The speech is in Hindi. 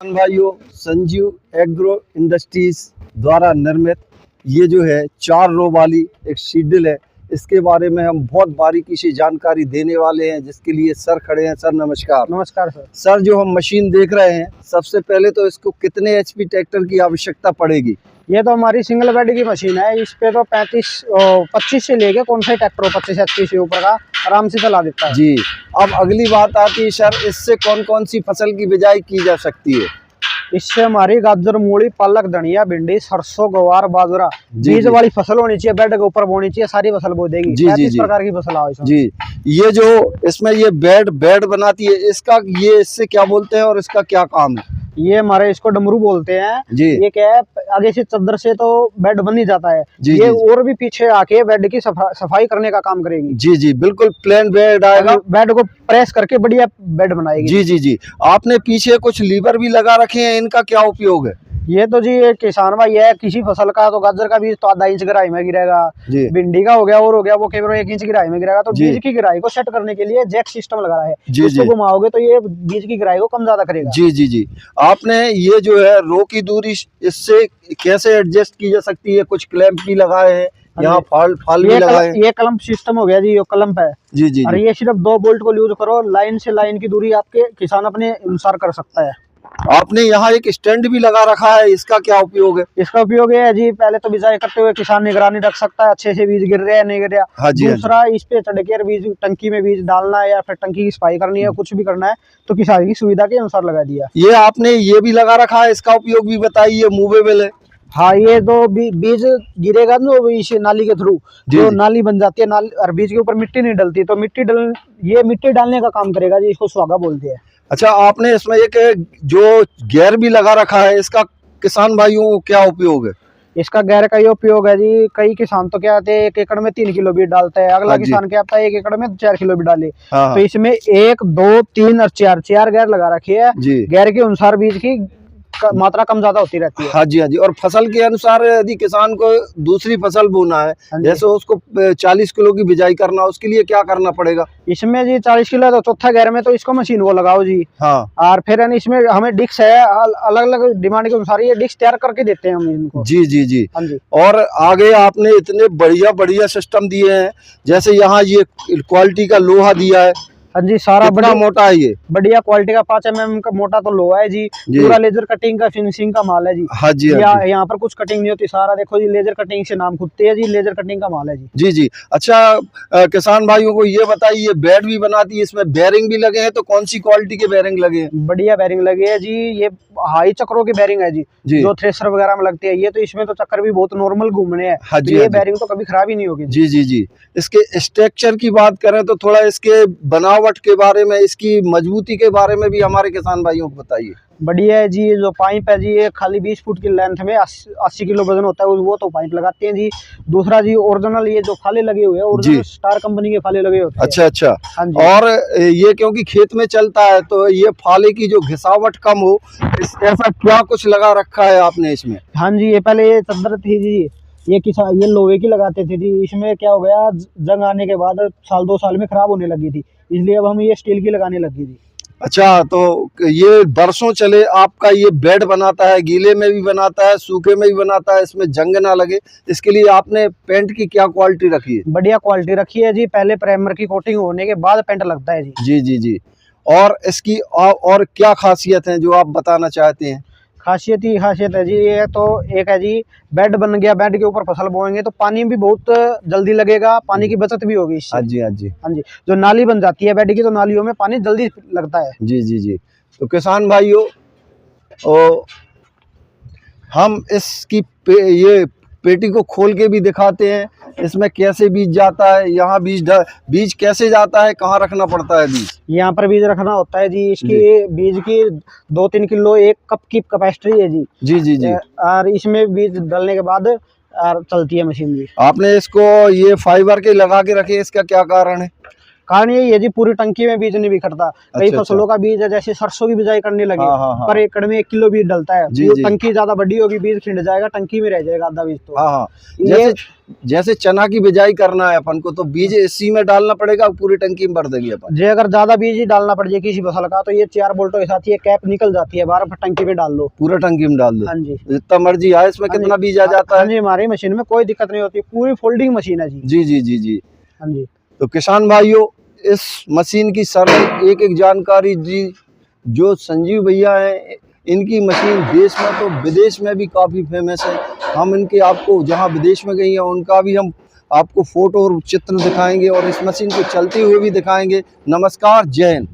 भाइयों, संजीव एग्रो इंडस्ट्रीज द्वारा निर्मित ये जो है 4 रो वाली एक सीडल है, इसके बारे में हम बहुत बारीकी से जानकारी देने वाले हैं, जिसके लिए सर खड़े हैं। सर नमस्कार। नमस्कार सर। सर, जो हम मशीन देख रहे हैं, सबसे पहले तो इसको कितने एचपी ट्रैक्टर की आवश्यकता पड़ेगी? ये तो हमारी सिंगल बेड की मशीन है। इस पे तो 25 से लेके कौन सा ट्रैक्टर 25 एचपी से ऊपर का आराम से चला देता है जी। अब अगली बात आती है सर, इससे कौन कौन सी फसल की बिजाई की जा सकती है? इससे हमारी गाजर, मूली, पालक, धनिया, भिंडी, सरसों, गवार, बाजरा, बीज वाली फसल होनी चाहिए, बेड के ऊपर बोनी चाहिए, सारी फसल बो देगी। 35 प्रकार की फसल आओ जी। ये जो इसमें ये बेड बनाती है, इससे क्या बोलते हैं और इसका क्या काम है? ये हमारे इसको डमरू बोलते हैं जी। ये क्या है, आगे से चादर से तो बेड बन ही जाता है जी, ये जी, और भी पीछे आके बेड की सफाई करने का काम करेगी। जी जी, बिल्कुल प्लेन बेड आएगा, बेड को प्रेस करके बढ़िया बेड बनाएगी। जी जी जी। आपने पीछे कुछ लीवर भी लगा रखे हैं, इनका क्या उपयोग है? ये तो जी एक किसान भाई है, किसी फसल का तो गाजर का बीज तो आधा इंच गहराई में गिरेगा, भिंडी का हो गया और हो गया वो केवल 1 इंच गहराई में गिरेगा, तो बीज की गहराई को सेट करने के लिए जैक सिस्टम लगा है। इसको घुमाओगे तो ये बीज की गहराई को कम ज्यादा करेगा। जी जी जी। आपने ये जो है रो की दूरी इससे कैसे एडजस्ट की जा सकती है? कुछ क्लैंप भी लगाए हैं यहाँ, फाल भी लगाए हैं। ये क्लैंप सिस्टम हो गया जी, ये क्लैंप है। जी जी। और ये सिर्फ 2 बोल्ट को यूज करो, लाइन से लाइन की दूरी आपके किसान अपने अनुसार कर सकता है। आपने यहाँ एक स्टैंड भी लगा रखा है, इसका क्या उपयोग है? इसका उपयोग है जी, पहले तो बिजाई करते हुए किसान निगरानी रख सकता है अच्छे से बीज गिर रहा है नहीं गिर रहा। हाँ जी। दूसरा, इस पे चढ़ के बीज टंकी में बीज डालना है या फिर टंकी की सफाई करनी है, कुछ भी करना है तो किसान की सुविधा के अनुसार लगा दिया। ये आपने ये भी लगा रखा है, इसका उपयोग भी बताइए। मूवेबल है। हाँ, ये तो बीज गिरेगा ना इस नाली के थ्रू, जो नाली बन जाती है, नाली और बीज के ऊपर मिट्टी नहीं डलती, तो ये मिट्टी डालने का काम करेगा जी, इसको सुहागा बोलते हैं। अच्छा, आपने इसमें एक जो गेयर भी लगा रखा है, इसका किसान भाइयों को क्या उपयोग है? इसका गेयर का ये उपयोग है जी, कई किसान तो क्या आते हैं 1 एकड़ में 3 किलो बीज डालता है, अगला किसान क्या आता है 1 एकड़ में 4 किलो बीज डाले। तो इसमें 1, 2, 3 और 4 गेयर लगा रखी है। गेयर के अनुसार बीज की मात्रा कम ज्यादा होती रहती है। हाँ जी, हाँ जी। और फसल के अनुसार यदि किसान को दूसरी फसल बोना है, जैसे उसको 40 किलो की बिजाई करना, उसके लिए क्या करना पड़ेगा? इसमें जी 40 किलो तो चौथा गेयर में तो इसको मशीन को लगाओ जी। हाँ। और फिर इसमें हमें डिस्क है, अलग अलग डिमांड के अनुसार ये डिस्क तैयार करके देते हैं हम इनको। जी जी जी। हाँ जी। और आगे आपने इतने बढ़िया बढ़िया सिस्टम दिए हैं, जैसे यहाँ ये क्वालिटी का लोहा दिया है। हाँ जी, सारा बड़ा मोटा है, ये बढ़िया क्वालिटी का 5 mm का मोटा तो लोहा है जी। पूरा लेजर कटिंग का फिनिशिंग का माल है जी। हाँ जी। यहाँ पर कुछ कटिंग नहीं होती, सारा देखो जी लेजर कटिंग से नाम खुदते है जी, लेजर कटिंग का माल है जी। जी जी। अच्छा, किसान भाइयों को ये बताइए, ये बेड भी बनाती है, इसमें बेरिंग भी लगे हैं, तो कौन सी क्वालिटी के बेरिंग लगे हैं? बढ़िया बेरिंग लगे है जी, ये हाई चक्रों की बेरिंग है जी, जो थ्रेशर वगैरह में लगती है। ये तो इसमें तो चक्कर भी बहुत नॉर्मल घूमने हैं। हाँ जी। ये बेरिंग तो कभी खराब ही नहीं होगी। जी जी जी। इसके स्ट्रक्चर की बात करें तो थोड़ा इसके बनावट के बारे में, इसकी मजबूती के बारे में भी हमारे किसान भाइयों को बताइए। बढ़िया है जी, जो पाइप है जी, ये खाली 20 फुट की लेंथ में 80 किलो वजन होता है, वो तो पाइप लगाते हैं जी। दूसरा जी, ओरिजिनल ये जो फाले लगे हुए हैं, ओरिजिनल स्टार कंपनी के फाले लगे होते हैं। अच्छा अच्छा। हाँ जी। और ये क्योंकि खेत में चलता है, तो ये फाले की जो घिसावट कम हो, ऐसा क्या कुछ लगा रखा है आपने इसमें? हाँ जी, ये पहले ये चादर थी जी, ये लोहे की लगाते थे जी। इसमें क्या हो गया, जंग आने के बाद 1-2 साल में खराब होने लगी थी, इसलिए अब हम ये स्टील की लगाने लगी थी। अच्छा, तो ये बरसों चले आपका ये बेड बनाता है, गीले में भी बनाता है, सूखे में भी बनाता है, इसमें जंग ना लगे, इसके लिए आपने पेंट की क्या क्वालिटी रखी है? बढ़िया क्वालिटी रखी है जी, पहले प्राइमर की कोटिंग होने के बाद पेंट लगता है जी। जी जी जी। और इसकी और क्या खासियत है जो आप बताना चाहते हैं? खासियत है जी, ये तो एक है जी, बेड बन गया, बेड के ऊपर फसल बोएंगे तो पानी भी बहुत जल्दी लगेगा, पानी की बचत भी होगी इससे। हाँ जी, हाँ जी, हाँ जी। जो नाली बन जाती है बेड की, तो नालियों में पानी जल्दी लगता है। जी जी जी। तो किसान भाइयों, हम इसकी ये पेटी को खोल के भी दिखाते हैं, इसमें कैसे बीज जाता है, यहाँ बीज कैसे जाता है, कहाँ रखना पड़ता है बीज? यहाँ पर बीज रखना होता है जी। इसकी बीज की 2-3 किलो 1 कप की कैपेसिटी है जी। जी जी जी। और इसमें बीज डालने के बाद चलती है मशीन जी। आपने इसको ये फाइबर के लगा के रखे, इसका क्या कारण है? कारण यही है जी, पूरी टंकी में बीज नहीं बिखरता। कई फसलों का बीज है, जैसे सरसों की बिजाई करने लगे पर एकड़ में 1 किलो बीज डलता है। टंकी ज्यादा बड़ी होगी, बीज खिंड जाएगा, टंकी में रह जाएगा आधा बीज। तो जैसे चना की बिजाई करना है अपन को, तो बीज इसी में डालना पड़ेगा, पूरी टंकी में भर देंगे अपन जी। अगर ज्यादा बीज ही डालना पड़ जाए किसी फसल का, तो ये 4 बोल्टों के साथ ये कैप निकल जाती है बाहर, टंकी में डाल लो, पूरा टंकी में डाल दो। हाँ जी, जितना मर्जी आए, इसमें कितना बीज आ जाता है। हाँ जी, हमारी मशीन में कोई दिक्कत नहीं होती, पूरी फोल्डिंग मशीन है जी। जी जी जी जी, हाँ जी। तो किसान भाइयों, इस मशीन की सारी एक एक जानकारी जी, जो संजीव भैया हैं, इनकी मशीन देश में तो विदेश में भी काफ़ी फेमस है। हम इनके आपको जहां विदेश में गई हैं उनका भी हम आपको फोटो और चित्र दिखाएंगे और इस मशीन को चलते हुए भी दिखाएंगे। नमस्कार, जय हिंद।